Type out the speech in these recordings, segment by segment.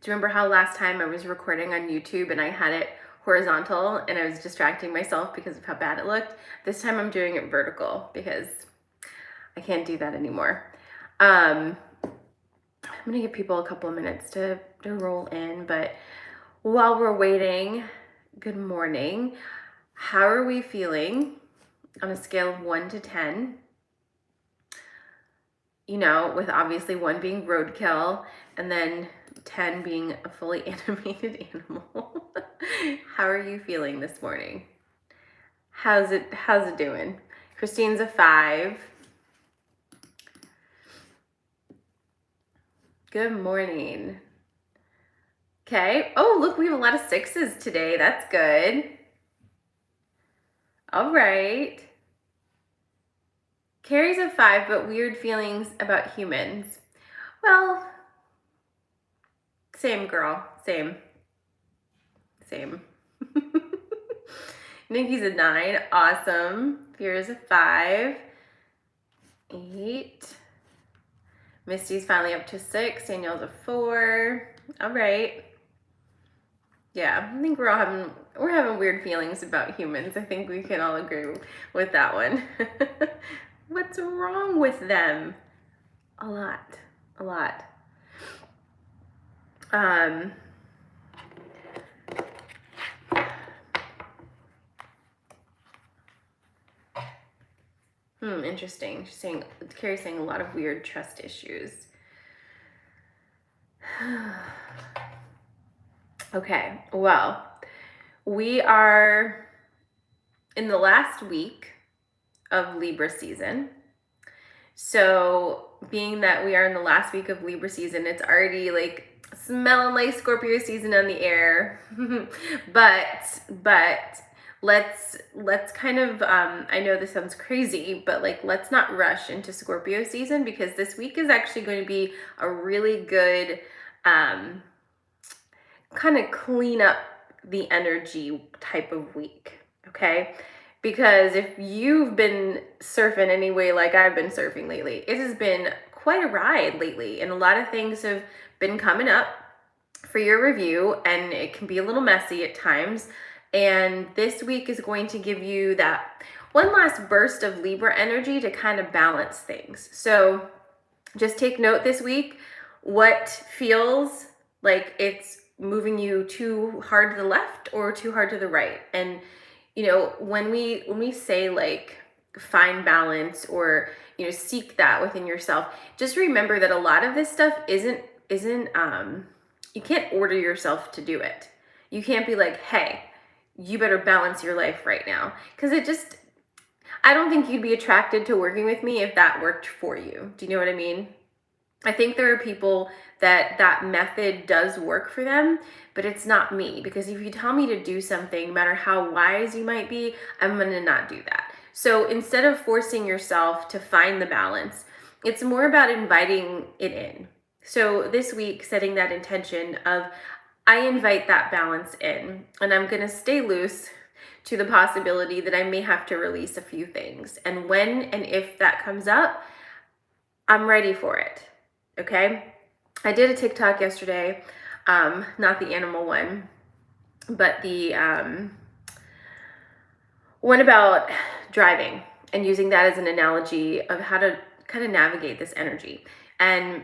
Do you remember how last time I was recording on YouTube and I had it horizontal and I was distracting myself because of how bad it looked? This time I'm doing it vertical because I can't do that anymore. I'm gonna give people a couple of minutes to roll in, but while we're waiting, good morning. How are we feeling on a scale of 1 to 10? You know, with obviously 1 being roadkill and then 10 being a fully animated animal. How are you feeling this morning? How's it doing? Christine's a 5. Good morning. Okay. Oh, look, we have a lot of 6s today. That's good. All right. Carrie's a 5, but weird feelings about humans. Well, same girl, same. Nikki's a 9, awesome. Vera's a 5, 8. Misty's finally up to 6. Danielle's a 4. All right. Yeah, I think we're having weird feelings about humans. I think we can all agree with that one. What's wrong with them? A lot. Interesting. Carrie's saying a lot of weird trust issues. Okay, well, we are in the last week of Libra season. So being that we are in the last week of Libra season, it's already like smelling like Scorpio season on the air. but let's kind of I know this sounds crazy, but like let's not rush into Scorpio season, because this week is actually going to be a really good kind of clean up the energy type of week, okay? Because if you've been surfing any way like I've been surfing lately, it has been quite a ride lately, and a lot of things have been coming up for your review, and it can be a little messy at times. And this week is going to give you that one last burst of Libra energy to kind of balance things. So just take note this week what feels like it's moving you too hard to the left or too hard to the right. And you know, when we say like find balance or, you know, seek that within yourself, just remember that a lot of this stuff isn't you can't order yourself to do it. You can't be like, hey, you better balance your life right now, because I don't think you'd be attracted to working with me if that worked for you. Do you know what I mean? I think there are people that method does work for them, but it's not me, because if you tell me to do something, no matter how wise you might be, I'm gonna not do that. So instead of forcing yourself to find the balance, it's more about inviting it in. So this week, setting that intention of, I invite that balance in, and I'm gonna stay loose to the possibility that I may have to release a few things. And when and if that comes up, I'm ready for it, okay? I did a TikTok yesterday, not the animal one, but the one about driving and using that as an analogy of how to kind of navigate this energy. And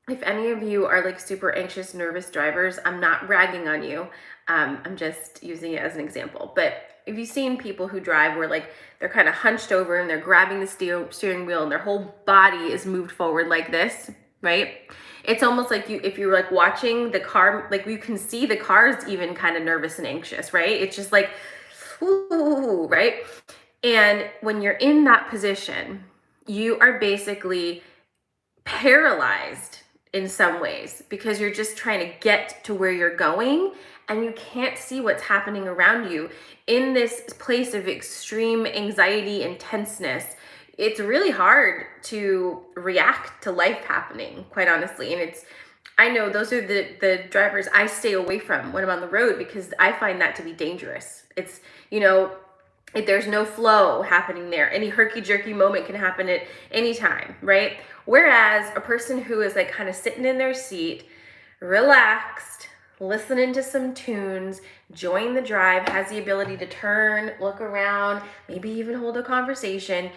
if any of you are like super anxious, nervous drivers, I'm not ragging on you. I'm just using it as an example. But if you've seen people who drive where like they're kind of hunched over and they're grabbing the steering wheel and their whole body is moved forward like this, right? It's almost like if you're like watching the car, like you can see the car's even kind of nervous and anxious, right? It's just like, ooh, right? And when you're in that position, you are basically paralyzed in some ways, because you're just trying to get to where you're going and you can't see what's happening around you in this place of extreme anxiety and tenseness. It's really hard to react to life happening, quite honestly. And I know those are the drivers I stay away from when I'm on the road, because I find that to be dangerous. It's, you know, there's no flow happening there. Any herky-jerky moment can happen at any time, right? Whereas a person who is like kind of sitting in their seat, relaxed, listening to some tunes, enjoying the drive, has the ability to turn, look around, maybe even hold a conversation,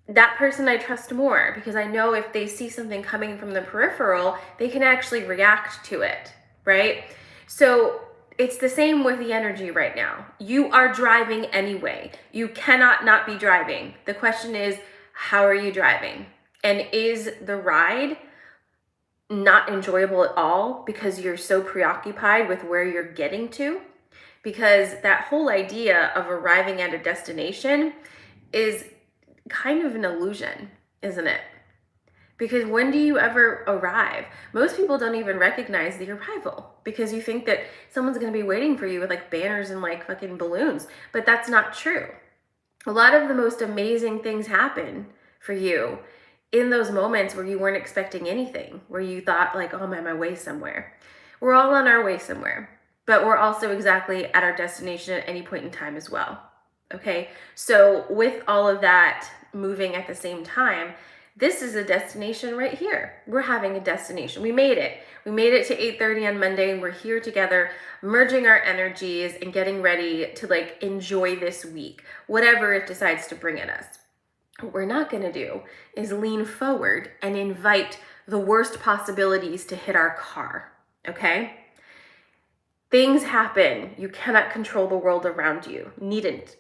that person I trust more, because I know if they see something coming from the peripheral, they can actually react to it, right? So it's the same with the energy right now. You are driving anyway. You cannot not be driving. The question is, how are you driving? And is the ride not enjoyable at all because you're so preoccupied with where you're getting to? Because that whole idea of arriving at a destination is kind of an illusion, isn't it? Because when do you ever arrive? Most people don't even recognize the arrival because you think that someone's going to be waiting for you with like banners and like fucking balloons, but that's not true. A lot of the most amazing things happen for you in those moments where you weren't expecting anything, where you thought like, oh, I'm on my way somewhere. We're all on our way somewhere, but we're also exactly at our destination at any point in time as well. Okay, so with all of that moving at the same time, this is a destination right here. We're having a destination. We made it. We made it to 8:30 on Monday, and we're here together, merging our energies and getting ready to like enjoy this week, whatever it decides to bring at us. What we're not going to do is lean forward and invite the worst possibilities to hit our car, okay? Things happen. You cannot control the world around you. Needn't.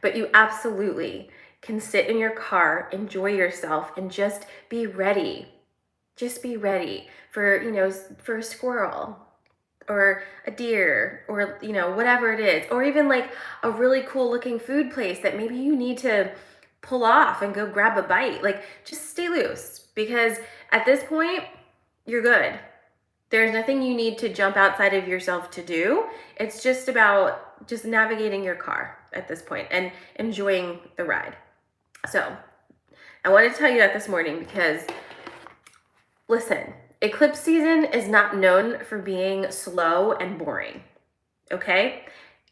But you absolutely can sit in your car, enjoy yourself, and just be ready. Just be ready for, for a squirrel or a deer or, whatever it is. Or even like a really cool looking food place that maybe you need to pull off and go grab a bite. Like, just stay loose, because at this point, you're good. There's nothing you need to jump outside of yourself to do. It's just about just navigating your car at this point and enjoying the ride. So I wanted to tell you that this morning because, listen, eclipse season is not known for being slow and boring, okay?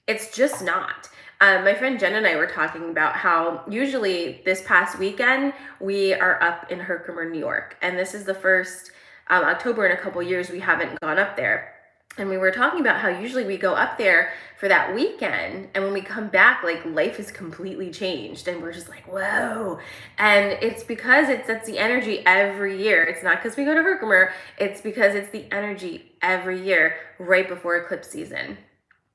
It's just not. My friend Jen and I were talking about how usually this past weekend we are up in Herkimer, New York, and this is the first October in a couple years we haven't gone up there. And we were talking about how usually we go up there for that weekend, and when we come back, like, life is completely changed, and we're just like, whoa. And it's because that's the energy every year. It's not because we go to Herkimer, it's because it's the energy every year right before eclipse season.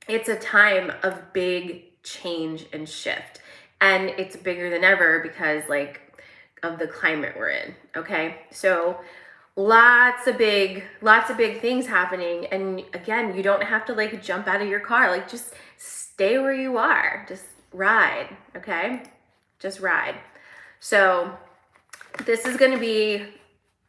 It's a time of big change and shift, and it's bigger than ever because like of the climate we're in, okay? So lots of big things happening, and again, you don't have to like jump out of your car. Like, just stay where you are, just ride, okay? Just ride. So this is going to be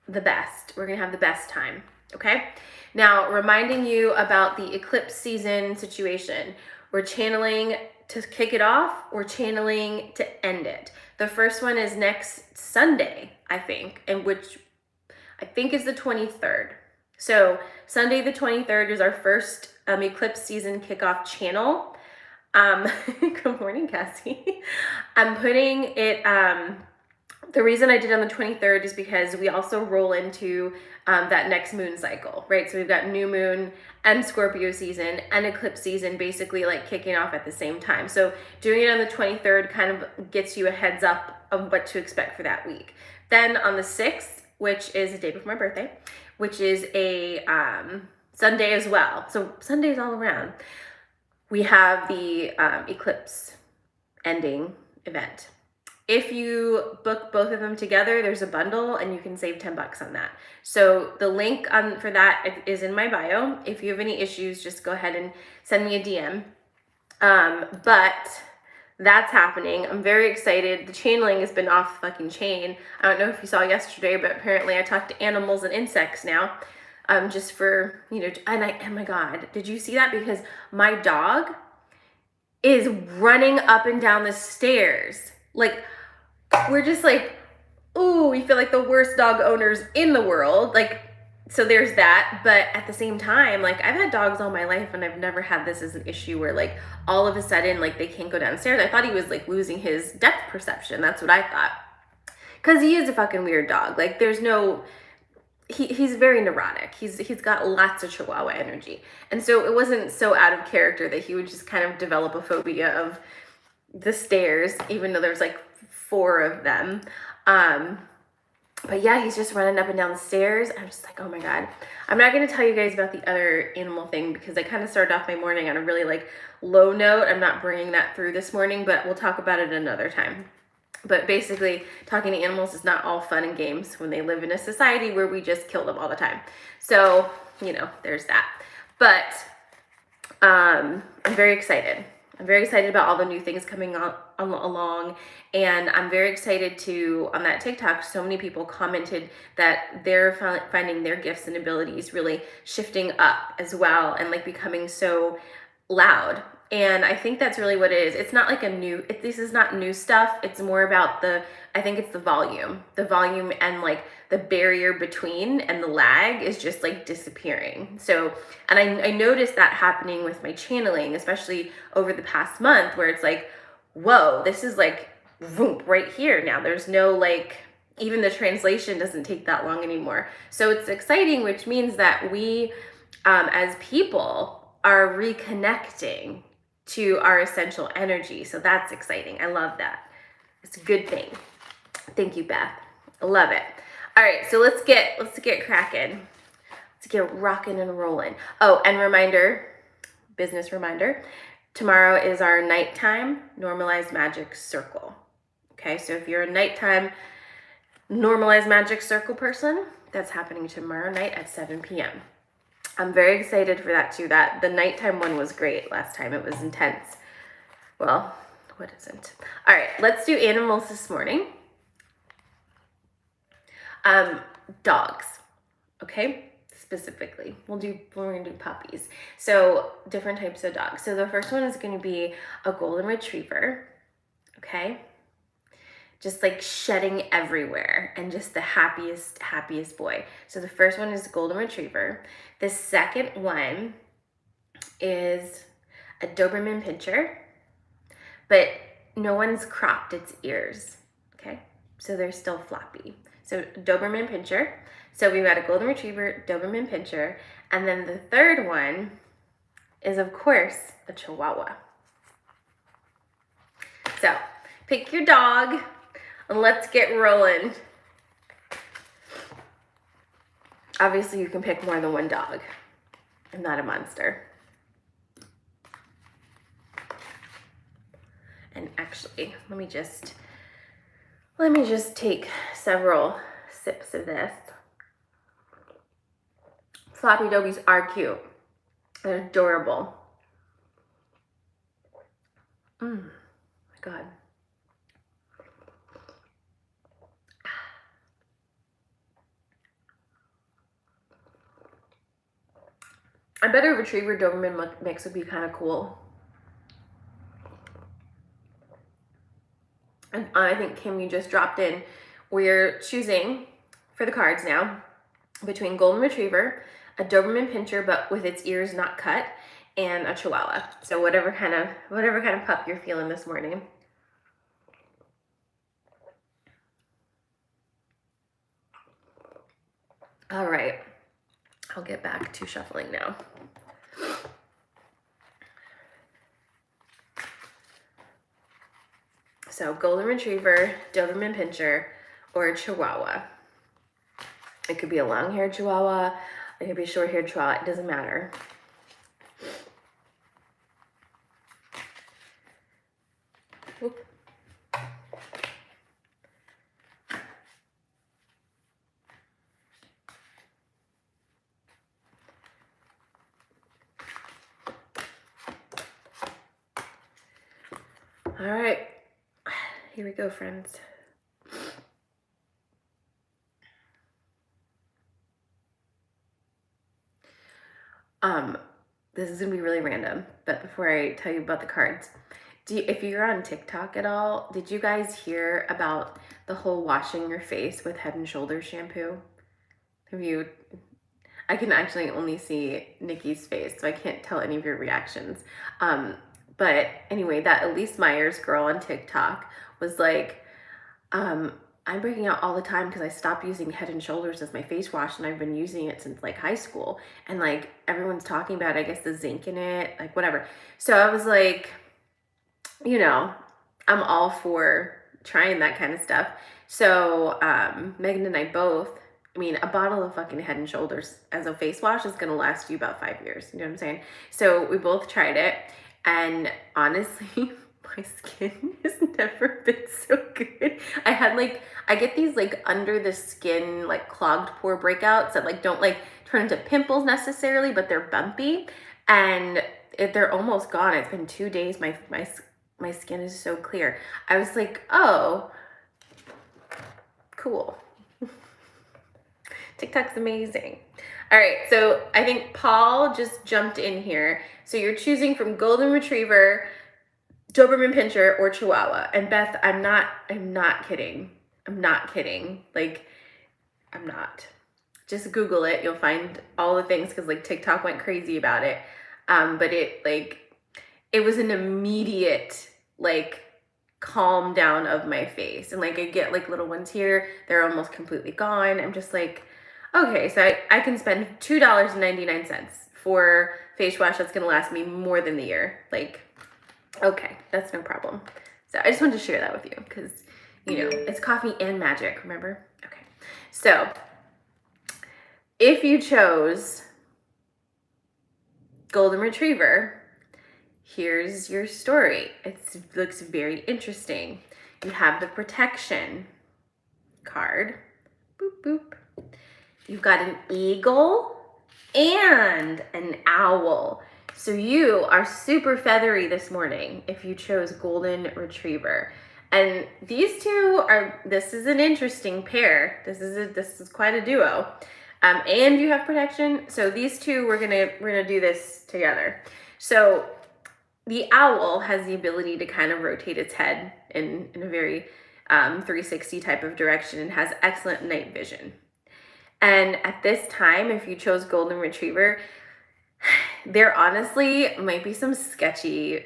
the best. We're going to have the best time, okay? Now, reminding you about the eclipse season situation. We're channeling to kick it off, we're channeling to end it. The first one is next Sunday, I think, and which I think is the 23rd. So Sunday the 23rd is our first eclipse season kickoff channel. Good morning, Cassie. I'm putting it, the reason I did on the 23rd is because we also roll into that next moon cycle, right? So we've got new moon and Scorpio season and eclipse season basically like kicking off at the same time. So doing it on the 23rd kind of gets you a heads up of what to expect for that week. Then on the 6th, which is the day before my birthday, which is a Sunday as well. So Sundays all around. We have the eclipse ending event. If you book both of them together, there's a bundle and you can save $10 on that. So the link for that is in my bio. If you have any issues, just go ahead and send me a DM. But that's happening. I'm very excited. The channeling has been off the fucking chain. I don't know if you saw yesterday, but apparently I talk to animals and insects now. Just for, oh my God, did you see that? Because my dog is running up and down the stairs. Like, we're just like, ooh, we feel like the worst dog owners in the world. Like, so there's that. But at the same time, like, I've had dogs all my life and I've never had this as an issue where like all of a sudden, like, they can't go downstairs. I thought he was like losing his depth perception. That's what I thought. Cause he is a fucking weird dog. Like, there's no, he's very neurotic. He's got lots of Chihuahua energy. And so it wasn't so out of character that he would just kind of develop a phobia of the stairs, even though there's like 4 of them. But yeah, he's just running up and down the stairs. I'm just like, oh my God. I'm not going to tell you guys about the other animal thing because I kind of started off my morning on a really like low note. I'm not bringing that through this morning, but we'll talk about it another time. But basically, talking to animals is not all fun and games when they live in a society where we just kill them all the time. So, you know, there's that. But I'm very excited. I'm very excited about all the new things coming along. And I'm very excited to, on that TikTok, so many people commented that they're finding their gifts and abilities really shifting up as well and like becoming so loud. And I think that's really what it is. It's not like this is not new stuff. It's more about I think it's the volume and like the barrier between and the lag is just like disappearing. So, and I noticed that happening with my channeling, especially over the past month where it's like, whoa, this is like boom, right here now. There's no like, even the translation doesn't take that long anymore. So it's exciting, which means that we, as people, are reconnecting to our essential energy. So that's exciting. I love that. It's a good thing. Thank you, Beth. I love it. All right, so let's get cracking. Let's get rocking and rolling. Oh, and business reminder, tomorrow is our nighttime normalized magic circle. Okay, so if you're a nighttime normalized magic circle person, that's happening tomorrow night at 7 p.m. I'm very excited for that too. The nighttime one was great last time. It was intense. Well, what isn't? All right, let's do animals this morning. Dogs, okay? Specifically, we're gonna do puppies. So different types of dogs. So the first one is gonna be a golden retriever, okay? Just like shedding everywhere and just the happiest boy. So the first one is a golden retriever. The second one is a Doberman Pinscher, but no one's cropped its ears, okay? So they're still floppy. So Doberman Pinscher. So we've got a golden retriever, Doberman Pinscher, and then the third one is, of course, a Chihuahua. So pick your dog and let's get rolling. Obviously, you can pick more than one dog. I'm not a monster. And actually, let me just take several sips of this. Floppy dogies are cute. They're adorable. My God. I bet a retriever Doberman mix would be kind of cool. And I think, Kim, you just dropped in. We're choosing for the cards now between golden retriever, a Doberman Pinscher, but with its ears not cut, and a Chihuahua. So whatever kind of pup you're feeling this morning. All right, I'll get back to shuffling now. So golden retriever, Doberman Pinscher, or a Chihuahua. It could be a long-haired Chihuahua, it could be a short-haired Chihuahua, it doesn't matter. Oop. All right, here we go, friends. This is gonna be really random, but before I tell you about the cards, if you're on TikTok at all, did you guys hear about the whole washing your face with Head and Shoulders shampoo? I can actually only see Nikki's face, so I can't tell any of your reactions. But anyway, that Elise Myers girl on TikTok was like, I'm breaking out all the time because I stopped using Head and Shoulders as my face wash, and I've been using it since like high school. And like everyone's talking about, I guess, the zinc in it, like whatever. So I was like, you know, I'm all for trying that kind of stuff. So Megan and I both, I mean, a bottle of fucking Head and Shoulders as a face wash is gonna last you about 5 years. You know what I'm saying? So we both tried it, and honestly, my skin has never been so good. I get these like under the skin, like clogged pore breakouts that like don't like turn into pimples necessarily, but they're bumpy, and they're almost gone. It's been 2 days. My skin is so clear. I was like, oh, cool. TikTok's amazing. All right, so I think Paul just jumped in here. So you're choosing from Golden Retriever, Doberman Pinscher, or Chihuahua. And Beth, I'm not kidding. I'm not kidding. Like, I'm not. Just Google it. You'll find all the things because like TikTok went crazy about it. But it was an immediate like calm down of my face. And like I get like little ones here, they're almost completely gone. I'm just like, okay, so I can spend $2.99 for face wash that's gonna last me more than the year. Like, okay, that's no problem. So I just wanted to share that with you because, you know, it's Coffee and Magic, remember? Okay, so if you chose Golden Retriever, here's your story. It looks very interesting. You have the protection card. Boop, boop. You've got an eagle and an owl. So you are super feathery this morning if you chose Golden Retriever. And these two this is an interesting pair. This is quite a duo. And you have protection. So these two, we're gonna do this together. So the owl has the ability to kind of rotate its head in a very 360 type of direction and has excellent night vision. And at this time, if you chose Golden Retriever, there honestly might be some sketchy,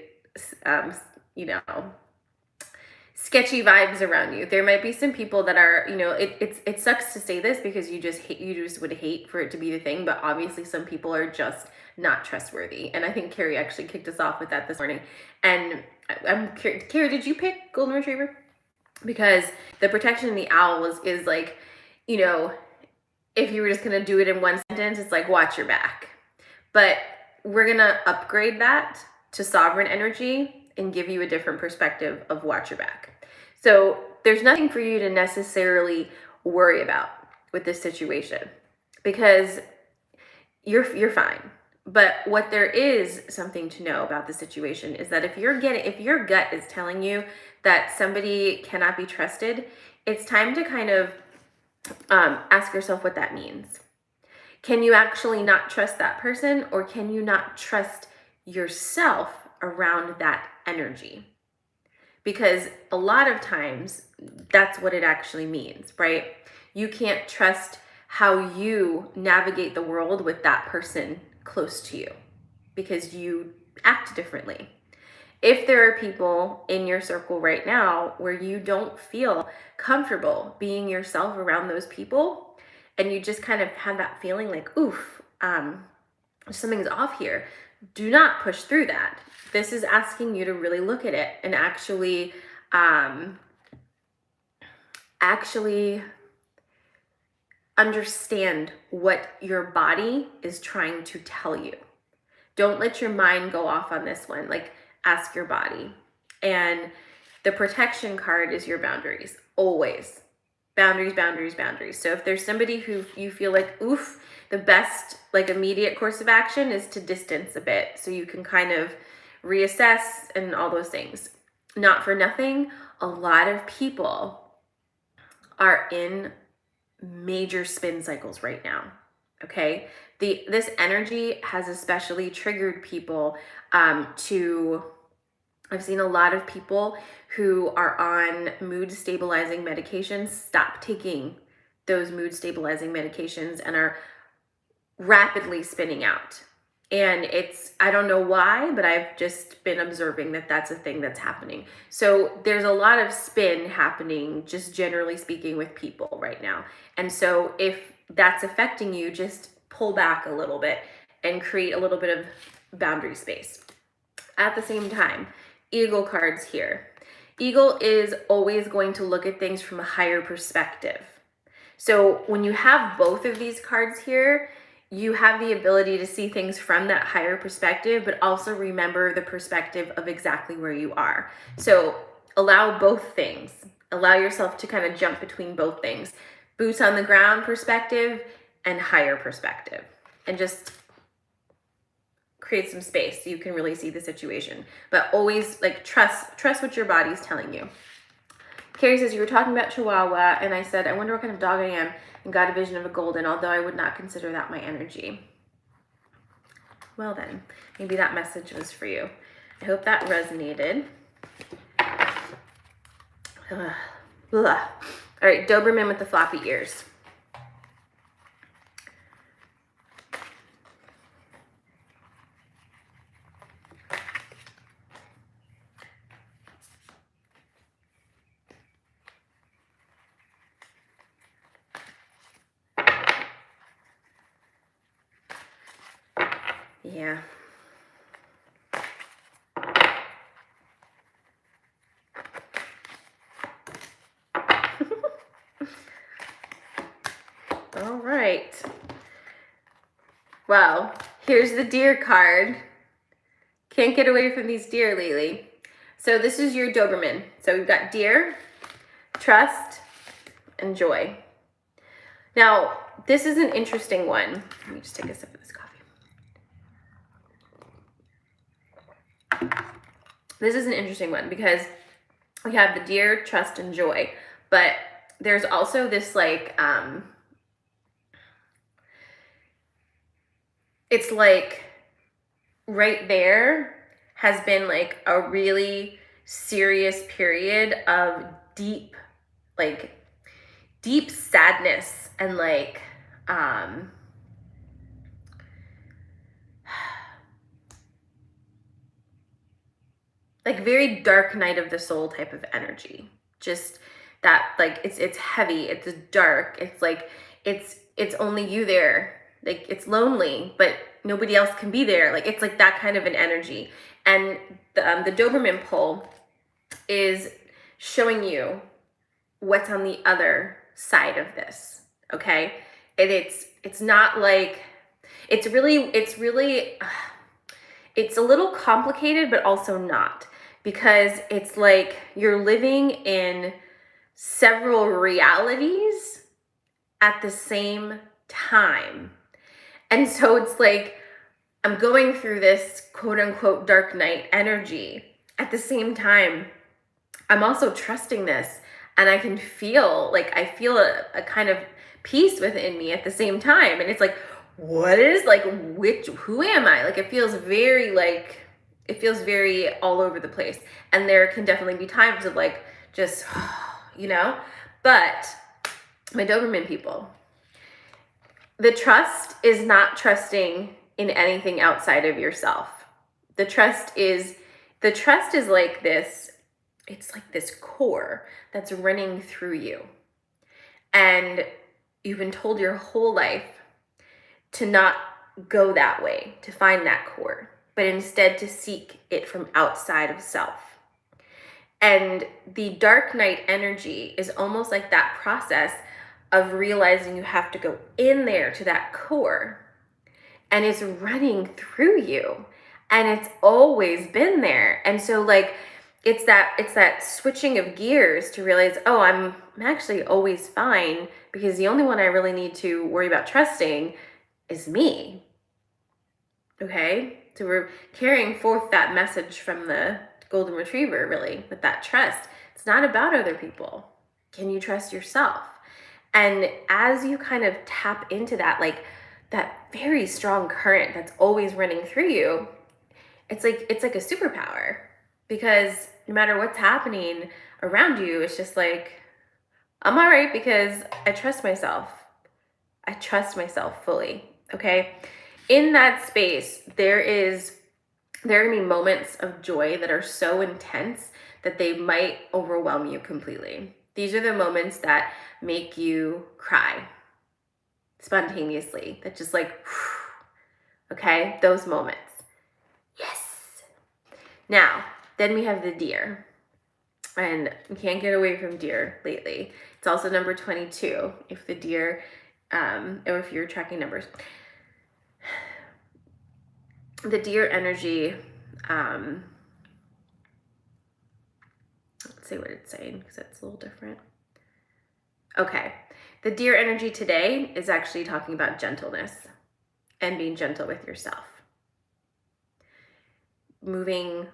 sketchy vibes around you. There might be some people that are, it sucks to say this because you just would hate for it to be the thing, but obviously some people are just not trustworthy. And I think Carrie actually kicked us off with that this morning. And I'm curious, Carrie, did you pick Golden Retriever? Because the protection in the owl is like, if you were just gonna do it in one sentence, it's like, watch your back. But we're gonna upgrade that to sovereign energy and give you a different perspective of watch your back. So there's nothing for you to necessarily worry about with this situation because you're fine. But what there is something to know about the situation is that if your gut is telling you that somebody cannot be trusted, it's time to kind of ask yourself what that means. Can you actually not trust that person, or can you not trust yourself around that energy? Because a lot of times that's what it actually means, right? You can't trust how you navigate the world with that person close to you because you act differently. If there are people in your circle right now where you don't feel comfortable being yourself around those people, and you just kind of have that feeling like, oof, something's off here, do not push through that. This is asking you to really look at it and actually understand what your body is trying to tell you. Don't let your mind go off on this one. Like, ask your body. And the protection card is your boundaries, always. Boundaries, boundaries, boundaries. So if there's somebody who you feel like, oof, the best like immediate course of action is to distance a bit so you can kind of reassess and all those things. Not for nothing, a lot of people are in major spin cycles right now. Okay, this energy has especially triggered people I've seen a lot of people who are on mood stabilizing medications stop taking those mood stabilizing medications and are rapidly spinning out. And I don't know why, but I've just been observing that that's a thing that's happening. So there's a lot of spin happening, just generally speaking, with people right now. And so if that's affecting you, just pull back a little bit and create a little bit of boundary space. At the same time, Eagle cards here. Eagle is always going to look at things from a higher perspective. So when you have both of these cards here, you have the ability to see things from that higher perspective, but also remember the perspective of exactly where you are. So allow both things. Allow yourself to kind of jump between both things. Boots on the ground perspective and higher perspective. And just create some space so you can really see the situation. But always like trust what your body's telling you. Carrie says, you were talking about Chihuahua, and I said, I wonder what kind of dog I am, and got a vision of a golden, although I would not consider that my energy. Well then, maybe that message was for you. I hope that resonated. All right, Doberman with the floppy ears. Yeah. All right. Well, here's the deer card. Can't get away from these deer lately. So this is your Doberman. So we've got deer, trust, and joy. Now, this is an interesting one. Let me just take a sip of this coffee. This is an interesting one because we have the deer, trust, and joy, but there's also this like, it's like right there has been like a really serious period of deep sadness and like very dark night of the soul type of energy. Just that, like, it's heavy, it's dark, it's like it's only you there, like it's lonely, but nobody else can be there. Like it's like that kind of an energy. And the Doberman pull is showing you what's on the other side of this. Okay, and it's not like it's really it's a little complicated, but also not, because it's like you're living in several realities at the same time. And so it's like I'm going through this quote unquote dark night energy. At the same time, I'm also trusting this, and I can feel a kind of peace within me at the same time. And it's like, what is like, who am I? Like, it feels very all over the place. And there can definitely be times of like, just, but my Doberman people, the trust is not trusting in anything outside of yourself. The trust is like this, it's like this core that's running through you. And you've been told your whole life to not go that way, to find that core, but instead to seek it from outside of self. And the dark night energy is almost like that process of realizing you have to go in there to that core, and it's running through you, and it's always been there. And so like it's that switching of gears to realize, oh, I'm actually always fine, because the only one I really need to worry about trusting is me. Okay, so we're carrying forth that message from the golden retriever, really, with that trust. It's not about other people. Can you trust yourself? And as you kind of tap into that, like that very strong current that's always running through you, it's like a superpower, because no matter what's happening around you, it's just like, I'm all right because I trust myself. I trust myself fully. Okay. in that space, there are gonna be moments of joy that are so intense that they might overwhelm you completely. These are the moments that make you cry spontaneously, that just like, okay, those moments. Yes. Now, then we have the deer. And we can't get away from deer lately. It's also number 22 if the deer, or if you're tracking numbers. The deer energy, let's see what it's saying because it's a little different. Okay, the deer energy today is actually talking about gentleness and being gentle with yourself. Moving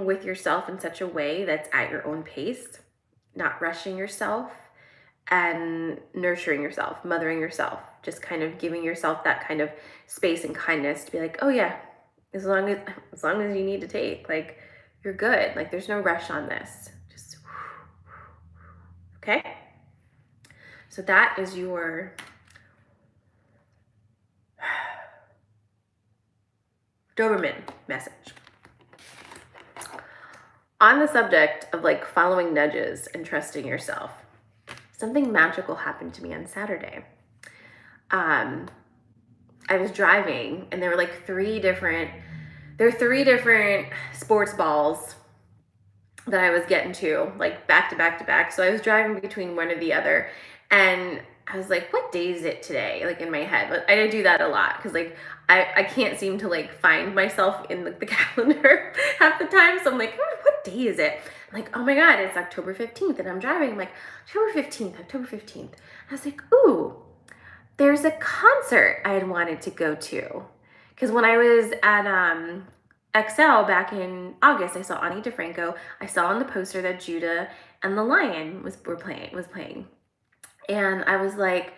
with yourself in such a way that's at your own pace, not rushing yourself, and nurturing yourself, mothering yourself, just kind of giving yourself that kind of space and kindness to be like, oh yeah, as long as you need to take, like, you're good. Like, there's no rush on this. Just, okay? So that is your Doberman message. On the subject of like following nudges and trusting yourself, something magical happened to me on Saturday. I was driving and there were three different sports balls that I was getting to, like back to back to back. So I was driving between one or the other, and I was like, what day is it today? Like in my head. But I do that a lot because like I can't seem to like find myself in the calendar half the time. So I'm like, what day is it? I'm like, oh my God, it's October 15th. And I'm driving. I'm like, October 15th. I was like, ooh, there's a concert I had wanted to go to. Because when I was at XL back in August, I saw Ani DeFranco. I saw on the poster that Judah and the Lion was playing. And I was like,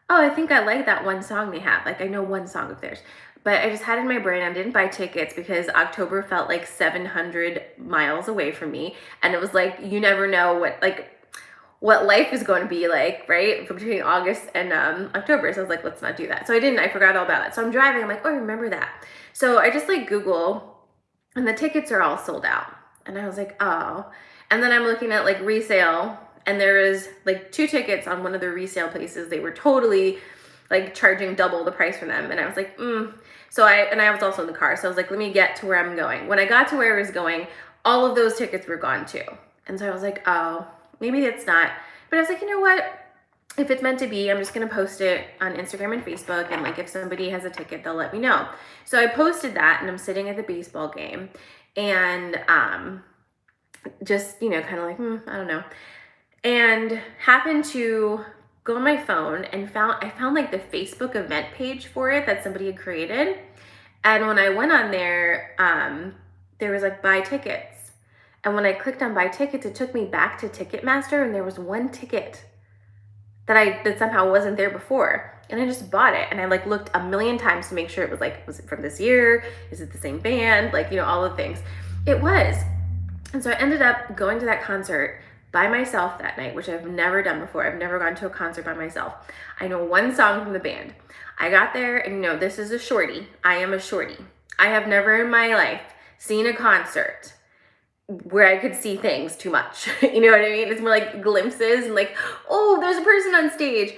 oh, I think I like that one song they have. Like, I know one song of theirs. But I just had it in my brain. I didn't buy tickets because October felt like 700 miles away from me. And it was like, you never know what life is going to be like, right? Between August and October. So I was like, let's not do that. So I didn't. I forgot all about it. So I'm driving. I'm like, oh, I remember that. So I just like Google, and the tickets are all sold out. And I was like, oh. And then I'm looking at like resale, and there is like 2 tickets on one of the resale places. They were totally like charging double the price for them. And I was like, So I was also in the car. So I was like, let me get to where I'm going. When I got to where I was going, all of those tickets were gone too. And so I was like, oh, maybe it's not. But I was like, you know what? If it's meant to be, I'm just going to post it on Instagram and Facebook. And like, if somebody has a ticket, they'll let me know. So I posted that, and I'm sitting at the baseball game, and just, kind of like, I don't know. And happened to go on my phone and I found like the Facebook event page for it that somebody had created. And when I went on there, there was like buy tickets. And when I clicked on buy tickets, it took me back to Ticketmaster, and there was one ticket that somehow wasn't there before. And I just bought it. And I like looked a million times to make sure it was like, was it from this year? Is it the same band? Like, all the things. It was. And so I ended up going to that concert by myself that night, which I've never done before. I've never gone to a concert by myself. I know one song from the band. I got there, and this is a shorty. I am a shorty. I have never in my life seen a concert where I could see things too much. You know what I mean? It's more like glimpses and like, oh, there's a person on stage.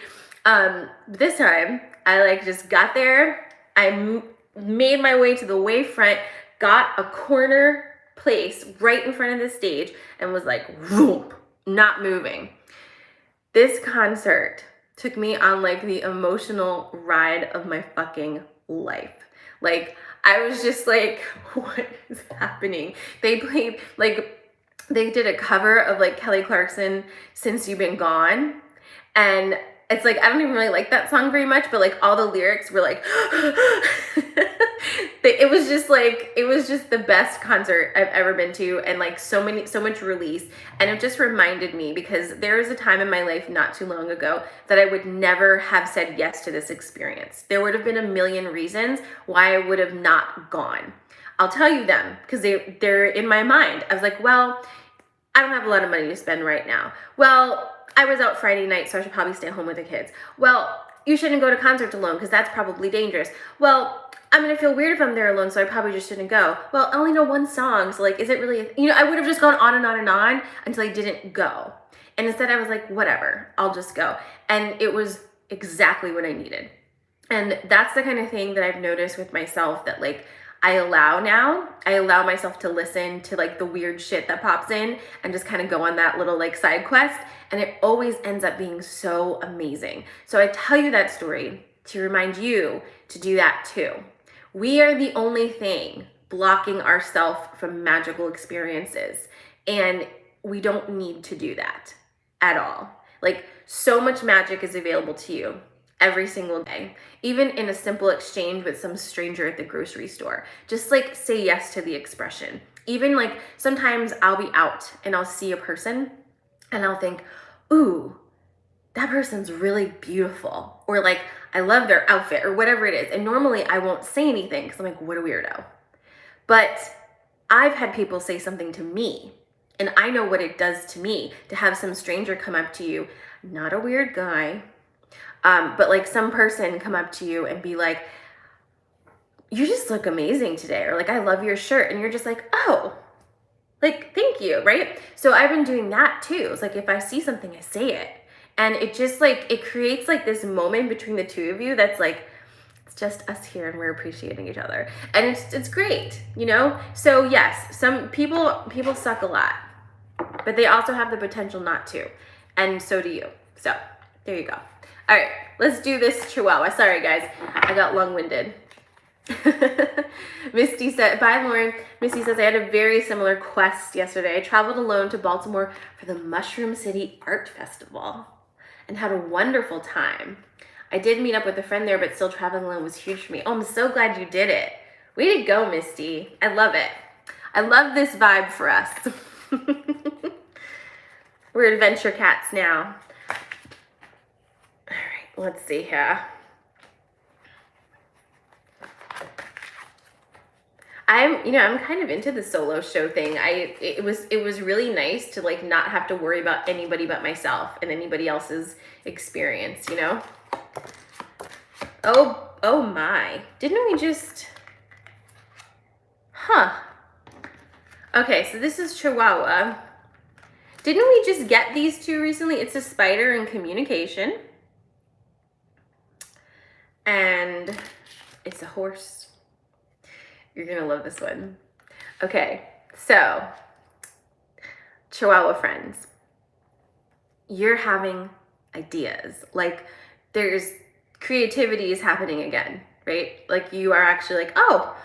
This time I like just got there. I made my way to the way front, got a corner place right in front of the stage, and was like, whoop, not moving. This concert took me on like the emotional ride of my fucking life. Like, I was just like, what is happening? They played, like, they did a cover of like Kelly Clarkson, Since You've Been Gone. And it's like, I don't even really like that song very much, but like all the lyrics were like, it was just the best concert I've ever been to, and like so much release. And it just reminded me, because there was a time in my life not too long ago that I would never have said yes to this experience. There would have been a million reasons why I would have not gone. I'll tell you them, because they're in my mind. I was like, well, I don't have a lot of money to spend right now. Well, I was out Friday night, so I should probably stay home with the kids. Well, you shouldn't go to concerts alone because that's probably dangerous. Well, I'm gonna feel weird if I'm there alone, so I probably just shouldn't go. Well, I only know one song, so like, is it really, I would have just gone on and on and on until I didn't go. And instead I was like, whatever, I'll just go. And it was exactly what I needed. And that's the kind of thing that I've noticed with myself, that like I allow myself to listen to like the weird shit that pops in and just kind of go on that little like side quest. And it always ends up being so amazing. So I tell you that story to remind you to do that too. We are the only thing blocking ourselves from magical experiences. And we don't need to do that at all. Like, so much magic is available to you every single day, even in a simple exchange with some stranger at the grocery store. Just like say yes to the expression. Even like sometimes I'll be out and I'll see a person and I'll think, ooh, that person's really beautiful. Or like, I love their outfit or whatever it is. And normally I won't say anything because I'm like, what a weirdo. But I've had people say something to me, and I know what it does to me to have some stranger come up to you, not a weird guy, but like some person come up to you and be like, you just look amazing today. Or like, I love your shirt. And you're just like, oh, like, thank you, right? So I've been doing that too. It's like, if I see something, I say it. And it just like, it creates like this moment between the two of you that's like, it's just us here and we're appreciating each other. And it's great, So yes, some people suck a lot, but they also have the potential not to. And so do you. So there you go. All right, let's do this Chihuahua. Sorry guys, I got long-winded. Misty said, bye Lauren. Misty says, I had a very similar quest yesterday. I traveled alone to Baltimore for the Mushroom City Art Festival and had a wonderful time. I did meet up with a friend there, but still traveling alone was huge for me. Oh, I'm so glad you did it. Way to go, Misty. I love it. I love this vibe for us. We're adventure cats now. All right, let's see here. I'm kind of into the solo show thing. It was really nice to like not have to worry about anybody but myself and anybody else's experience, Oh my. Didn't we just... Okay, so this is Chihuahua. Didn't we just get these two recently? It's a spider and communication. And it's a horse. You're gonna love this one. Okay, so Chihuahua friends, you're having ideas. Like, there's creativity is happening again, right? Like, you are actually like, oh,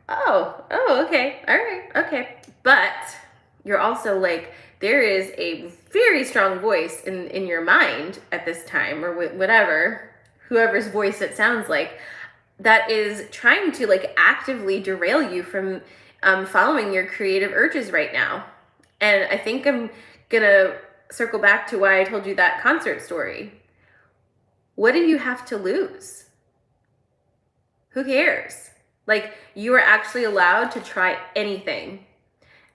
okay, all right, okay. But you're also like, there is a very strong voice in your mind at this time, or whoever's voice it sounds like, that is trying to like actively derail you from following your creative urges right now. And I think I'm gonna circle back to why I told you that concert story. What do you have to lose? Who cares? Like, you are actually allowed to try anything.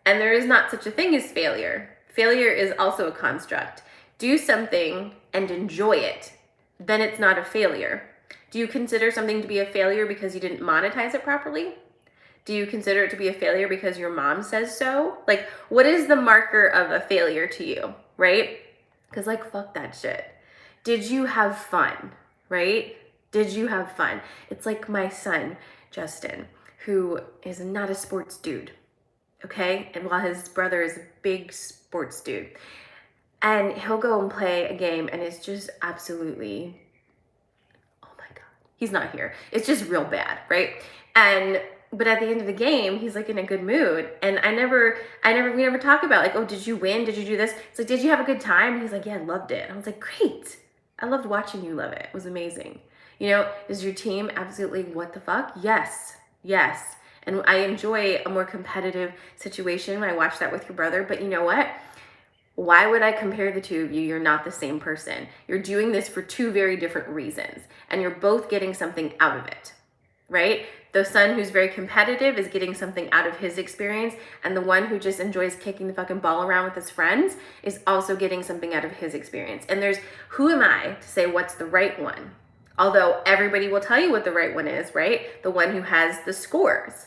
And there is not such a thing as failure. Failure is also a construct. Do something and enjoy it. Then it's not a failure. Do you consider something to be a failure because you didn't monetize it properly? Do you consider it to be a failure because your mom says so? Like, what is the marker of a failure to you, right? Because like, fuck that shit. Did you have fun, right? Did you have fun? It's like my son, Justin, who is not a sports dude, okay? And while his brother is a big sports dude. And he'll go and play a game and it's just absolutely, oh my God, he's not here. It's just real bad, right? But at the end of the game, he's like in a good mood. And we never talk about like, oh, did you win? Did you do this? It's like, did you have a good time? And he's like, yeah, I loved it. And I was like, great. I loved watching you love it. It was amazing. Is your team absolutely what the fuck? Yes. And I enjoy a more competitive situation when I watch that with your brother. But you know what? Why would I compare the two of you? You're not the same person. You're doing this for two very different reasons. And you're both getting something out of it, right? The son who's very competitive is getting something out of his experience. And the one who just enjoys kicking the fucking ball around with his friends is also getting something out of his experience. And who am I to say what's the right one? Although everybody will tell you what the right one is, right? The one who has the scores.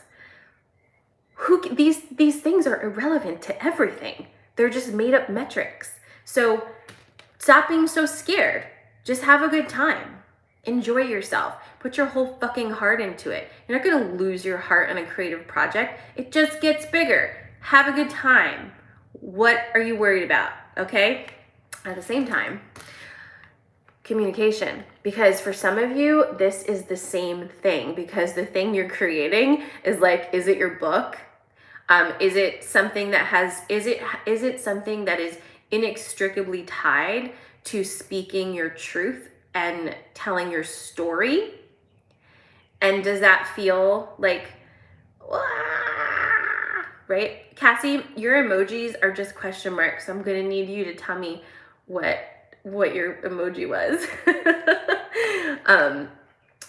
These things are irrelevant to everything. They're just made up metrics. So stop being so scared. Just have a good time. Enjoy yourself. Put your whole fucking heart into it. You're not gonna lose your heart on a creative project. It just gets bigger. Have a good time. What are you worried about? Okay? At the same time, communication. Because for some of you, this is the same thing. Because the thing you're creating is like, is it your book? Is it something that has, is it something that is inextricably tied to speaking your truth and telling your story? And does that feel like, right? Cassie, your emojis are just question marks. So I'm gonna need you to tell me what your emoji was.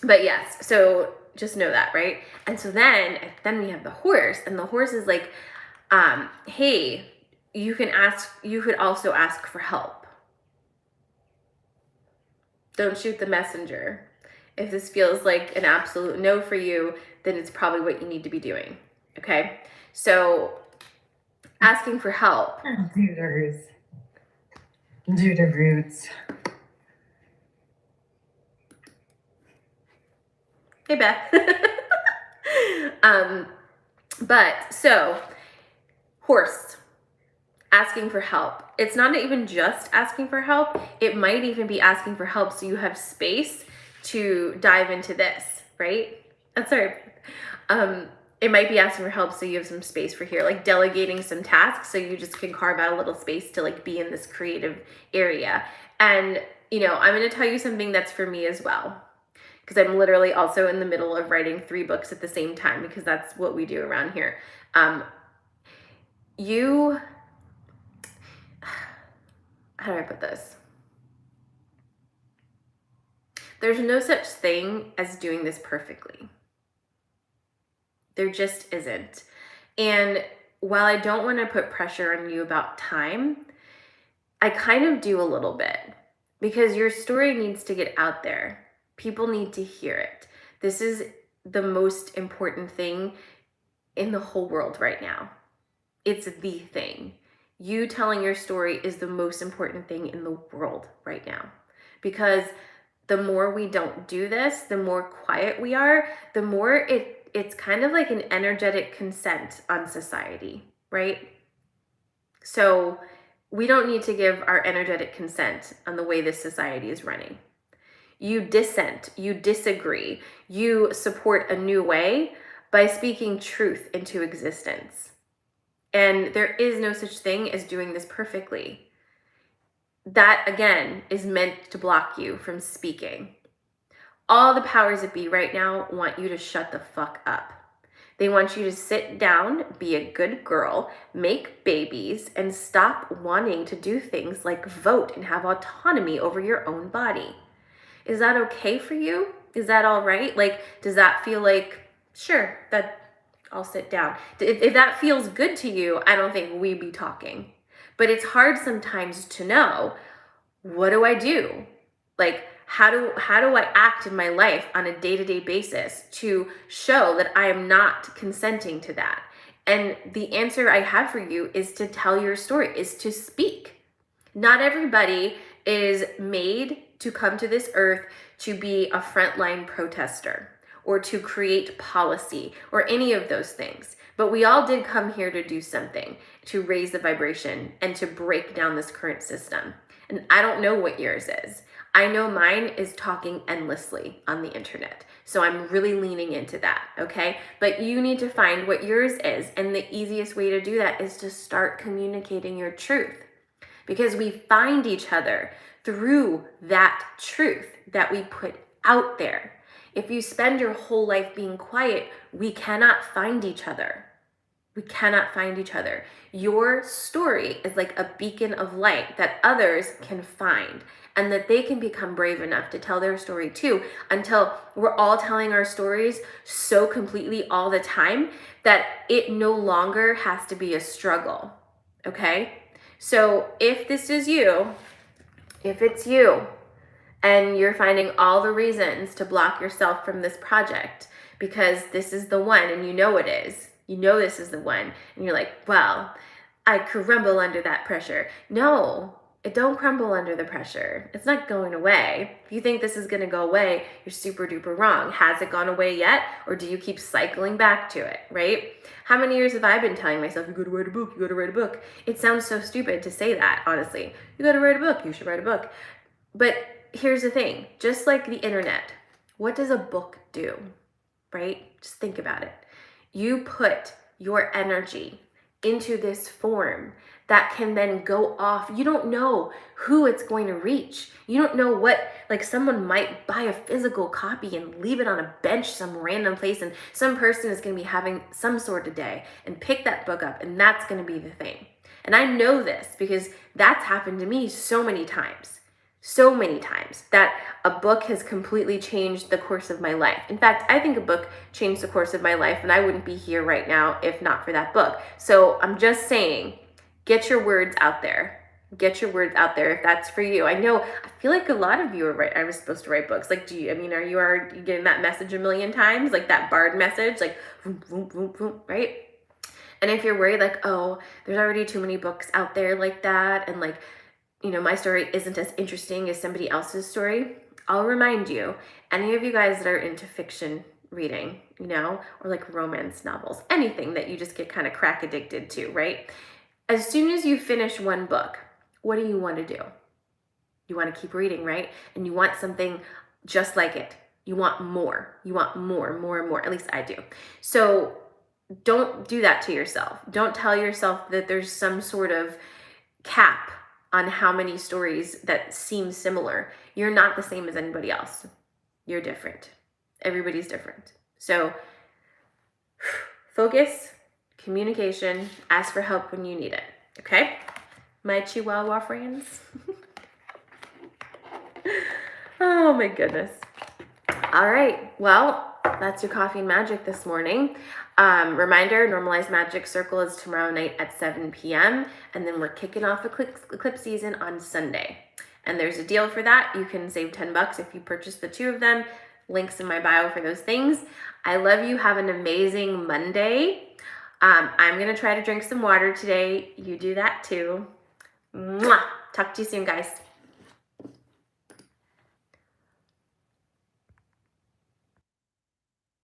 But yes, so just know that, right? And so then we have the horse, and the horse is like, hey, you could also ask for help. Don't shoot the messenger. If this feels like an absolute no for you, then it's probably what you need to be doing. Okay? So asking for help. Do the roots. Hey, Beth. But so horse, asking for help. It's not even just asking for help. It might even be asking for help so you have space to dive into this, right? I'm sorry. It might be asking for help so you have some space for here, like delegating some tasks so you just can carve out a little space to like be in this creative area. And, I'm going to tell you something that's for me as well, because I'm literally also in the middle of writing 3 books at the same time, because that's what we do around here. How do I put this? There's no such thing as doing this perfectly. There just isn't. And while I don't want to put pressure on you about time, I kind of do a little bit, because your story needs to get out there. People need to hear it. This is the most important thing in the whole world right now. It's the thing. You telling your story is the most important thing in the world right now, because the more we don't do this, the more quiet we are, the more it's kind of like an energetic consent on society, right? So we don't need to give our energetic consent on the way this society is running. You dissent, you disagree, you support a new way by speaking truth into existence. And there is no such thing as doing this perfectly. That, again, is meant to block you from speaking. All the powers that be right now want you to shut the fuck up. They want you to sit down, be a good girl, make babies, and stop wanting to do things like vote and have autonomy over your own body. Is that okay for you? Is that all right? Like, does that feel like, sure, that I'll sit down. If that feels good to you, I don't think we'd be talking. But it's hard sometimes to know, what do I do? Like, how do I act in my life on a day-to-day basis to show that I am not consenting to that? And the answer I have for you is to tell your story, is to speak. Not everybody is made to come to this earth to be a frontline protester or to create policy or any of those things. But we all did come here to do something, to raise the vibration and to break down this current system. And I don't know what yours is. I know mine is talking endlessly on the internet. So I'm really leaning into that, okay? But you need to find what yours is. And the easiest way to do that is to start communicating your truth. Because we find each other through that truth that we put out there. If you spend your whole life being quiet, we cannot find each other. We cannot find each other. Your story is like a beacon of light that others can find, and that they can become brave enough to tell their story too, until we're all telling our stories so completely all the time that it no longer has to be a struggle, okay? So if this is you, if it's you, and you're finding all the reasons to block yourself from this project because this is the one and you know it is. You know this is the one. And you're like, well, I crumble under that pressure. No, it don't crumble under the pressure. It's not going away. If you think this is going to go away, you're super duper wrong. Has it gone away yet? Or do you keep cycling back to it, right? How many years have I been telling myself, you got to write a book, you got to write a book? It sounds so stupid to say that, honestly. You got to write a book, you should write a book. But here's the thing, just like the internet, what does a book do, right? Just think about it. You put your energy into this form that can then go off. You don't know who it's going to reach. You don't know what, like someone might buy a physical copy and leave it on a bench some random place, and some person is going to be having some sort of day and pick that book up, and that's going to be the thing. And I know this because that's happened to me so many times that a book has completely changed the course of my life. In fact, I think a book changed the course of my life, and I wouldn't be here right now if not for that book. So I'm just saying, get your words out there. Get your words out there if that's for you. I feel like a lot of you I was supposed to write books. Like, are you getting that message a million times? Like that Bard message, like, vroom, vroom, vroom, vroom, right? And if you're worried, like, oh, there's already too many books out there like that, and like, my story isn't as interesting as somebody else's story, I'll remind you, any of you guys that are into fiction reading, or like romance novels, anything that you just get kind of crack addicted to, right? As soon as you finish one book, what do you want to do? You want to keep reading, right? And you want something just like it. You want more. You want more, more, and more. At least I do. So don't do that to yourself. Don't tell yourself that there's some sort of cap on how many stories that seem similar. You're not the same as anybody else. You're different. Everybody's different. So focus, communication, ask for help when you need it. Okay? My Chihuahua friends. Oh my goodness. All right. Well, that's your Coffee and Magic this morning. Reminder, Normalized Magic Circle is tomorrow night at 7 p.m. And then we're kicking off eclipse season on Sunday. And there's a deal for that. You can save $10 if you purchase the 2 of them. Links in my bio for those things. I love you. Have an amazing Monday. I'm going to try to drink some water today. You do that too. Mwah! Talk to you soon, guys.